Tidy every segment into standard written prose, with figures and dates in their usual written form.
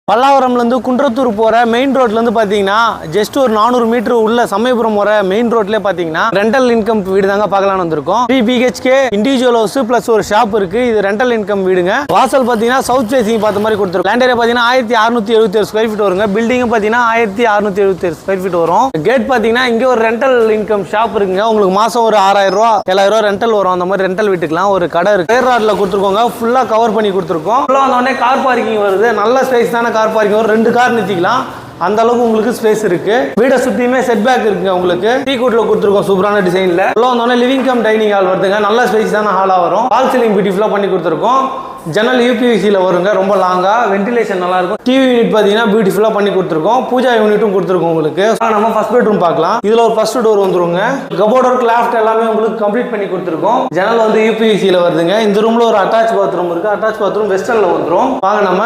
பல்லாவரம்லேருந்து குன்றத்தூர் போகிற மெயின் ரோட்லேருந்து பார்த்தீங்கன்னா ஜஸ்ட் ஒரு 400 மீட்டர் உள்ள சமயபுரம் போகிற மெயின் ரோட்லேயே பார்த்தீங்கன்னா ரெண்டல் இன்கம் வீடு தாங்க பார்க்கலான்னு வந்திருக்கோம். 3 BHK இண்டிவிஜுவல் ஹவுஸ் ப்ளஸ் ஒரு ஷாப் இருக்கு. இது ரெண்டல் இன்கம் வீடுங்க. வாசல் பார்த்தீங்கன்னா சவுத் ஃபேசிங் பார்த்த மாதிரி கொடுத்துருக்கோம். லேண்ட் ஏரியா பார்த்தீங்கன்னா 1677 ஸ்கொயர் ஃபீட் வருங்க. பில்டிங் பார்த்தீங்கன்னா 1677 ஸ்கொயர் ஃபீட் வரும். கேட் பார்த்தீங்கன்னா இங்கே ஒரு ரெண்டல் இன்கம் ஷாப் இருக்குங்க. உங்களுக்கு மாதம் ஒரு 6000 ரூபா 7000 ரூபா ரெண்டல் வரும். அந்த மாதிரி ரெண்டல் வீட்டுக்கலாம் ஒரு கடை இருக்கு. பேர் ராட்ல கொடுத்துருக்கோங்க. ஃபுல்லாக கவர் பண்ணி கொடுத்துருக்கோம். ஃபுல்லாக வந்தோடனே கார் பார்க்கிங் வருது. நல்ல ஸ்பேஸ் தானே கார் பார்க்கிங் வரும். 2 கார் நிறுத்திக்கலாம். அந்த அளவுக்கு உங்களுக்கு ஸ்பேஸ் இருக்கு. வீடை சுத்தியுமே செட் பேக் இருக்குங்க. உங்களுக்கு டீ கூட்ல கொடுத்துருக்கோம் சூப்பரான டிசைன்ல. உள்ள வந்தோடனே லிவிங் கம் டைனிங் ஹால் வருதுங்க. நல்ல ஸ்பேஸான ஹாலா வரும். ஃபால் சீலிங் பியூட்டிஃபுல்லா பண்ணி கொடுத்துருக்கோம். ஜன்னல் யூபிவிசியில் வருங்க. ரொம்ப லாங்கா வென்டிலேஷன் நல்லா இருக்கும். டிவி யூனிட் பார்த்தீங்கன்னா பியூட்டிஃபுல்லா பண்ணி கொடுத்துருக்கோம். பூஜா யூனிட்டும் கொடுத்துருக்கோம் உங்களுக்கு. நம்ம ஃபர்ஸ்ட் பெட்ரூம் பார்க்கலாம். இதுல ஒரு ஃபர்ஸ்ட் டோர் வந்துருங்க. கபோர்ட் ஒர்க் லாஃப்ட் எல்லாமே உங்களுக்கு கம்ப்ளீட் பண்ணி கொடுத்துருக்கோம். ஜன்னல் வந்து யூபிவிசியில் வருதுங்க. இந்த ரூம்ல ஒரு அட்டாச் பாத்ரூம் இருக்கு. அட்டாச் பாத்ரூம் வெஸ்டர்ன்ல வந்துரும். வாங்க நம்ம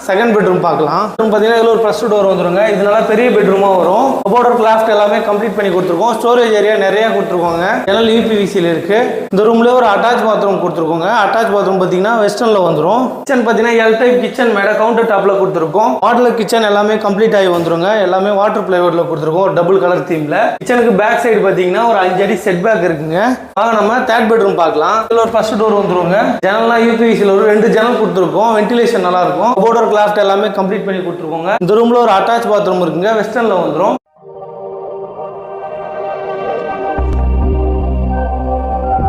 செகண்ட் பெட்ரூம் பார்க்கலாம். பார்த்தீங்கன்னா இதுல ஒரு ஃபர்ஸ்ட் டோர் வந்துருங்க. இதனால பெரிய பெட்ரூமா வரும். கபோர்ட் ஒர்க் லாஃப்ட் எல்லாமே கம்ப்ளீட் பண்ணி கொடுத்துருக்கோம். ஸ்டோரேஜ் ஏரியா நிறைய கொடுத்துருக்கோங்க. ஜன்னல் யூபிவிசியில் இருக்கு. இந்த ரூம்ல ஒரு அட்டாச் பாத்ரூம் கொடுத்துருக்கோங்க. அட்டாச் பாத்ரூம் பார்த்தீங்கன்னா வெஸ்டர்ன்ல வந்துரும். கிச்சன் பார்த்தீங்கன்னா எல் டைப் கிச்சன் மேட கவுண்டர் டாப்ல கொடுத்துருக்கோம். மாடலர் கிச்சன் எல்லாமே கம்ப்ளீட் ஆகி வந்துருங்க. எல்லாமே வாட்டர் பிளைவுட்ல கொடுத்துருக்கோம். ஒரு டபுள் கலர் தீம்ல. கிச்சனுக்கு பேக் சைடு பார்த்தீங்கன்னா ஒரு 5 அடி செட் பேக் இருக்குங்க. வாங்க நம்ம தேர்ட் பெட்ரூம் பார்க்கலாம். இதுல ஒரு ஃபர்ஸ்ட் டோர் வந்துருங்க. ஜன்னல்லாம் யூபிவிசியில் ஒரு 2 ஜன்னல் கொடுத்துருக்கோம். வென்டிலேஷன் நல்லா இருக்கும். கபோர்ட் ஒர்க் லாஃப்ட் எல்லாமே கம்ப்ளீட் பண்ணி கொடுத்துருக்கோங்க. இந்த ரூம்ல ஒரு அட்டாச் பாத்ரூம் இருக்குங்க. வெஸ்டர்ன்ல வந்துரும்.